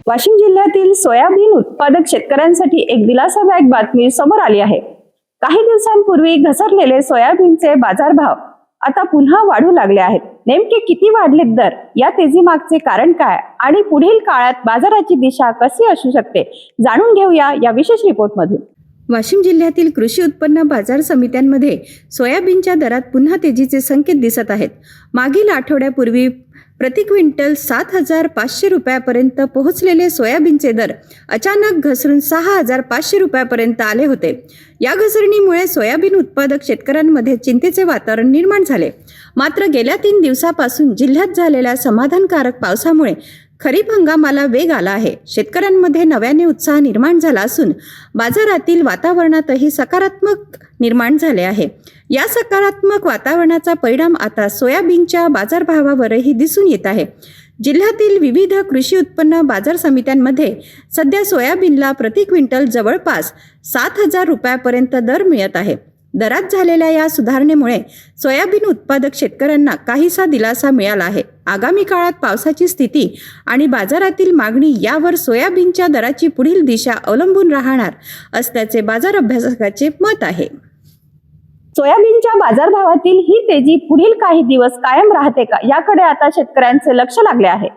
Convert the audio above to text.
वाशिम जिल्ह्यातील सोयाबीन उत्पादक शेतकऱ्यांसाठी एक दिलासादायक बातमी समोर आली आहे। काही दिवसांपूर्वी घसरलेले सोयाबीनचे बाजारभाव आता पुन्हा वाढू लागले आहेत। नेमके किती वाढलेत दर, या तेजीमागचे कारण काय आणि पुढील काळात बाजाराची दिशा कशी असू शकते, जाणून घेऊया या विशेष रिपोर्टमधून। वाशिम जिल्ह्यातील कृषी उत्पन्न बाजार समित्यांमध्ये सोयाबीनच्या दरात पुन्हा तेजीचे संकेत दिसत आहेत। मागील आठवड्यापूर्वी प्रति क्विंटल 7,500 रुपयापर्यंत पोहोचलेले सोयाबीनचे दर अचानक घसरून 6,500 रुपयापर्यंत आले होते। या घसरणीमुळे सोयाबीन उत्पादक शेतकऱ्यांमध्ये चिंतेचे वातावरण निर्माण झाले। मात्र गेल्या 3 दिवसापासून जिल्ह्यात झालेल्या समाधानकारक पावसामुळे खरीप हंगामाला वेग आला आहे। शेतकऱ्यांमध्ये नव्याने उत्साह निर्माण झाला असून बाजारातील वातावरणातही सकारात्मक निर्माण झाले आहे। या सकारात्मक वातावरणाचा परिणाम आता सोयाबीनच्या बाजारभावावरही दिसून येत आहे। जिल्ह्यातील विविध कृषी उत्पन्न बाजार समित्यांमध्ये सध्या सोयाबीनला प्रति क्विंटल जवळपास 7,000 रुपयापर्यंत दर मिळत आहे। दरात झालेल्या या सुधारणेमुळे सोयाबीन उत्पादक शेतकऱ्यांना काहीसा दिलासा मिळाला आहे। आगामी काळात पावसाची स्थिती आणि बाजारातील मागणी यावर सोयाबीनच्या दराची पुढील दिशा अवलंबून राहणार असल्याचे बाजार अभ्यासकाचे मत आहे। सोयाबीनच्या बाजारभावातील ही तेजी पुढील काही दिवस कायम राहते का, याकडे आता शेतकऱ्यांचे लक्ष लागले आहे।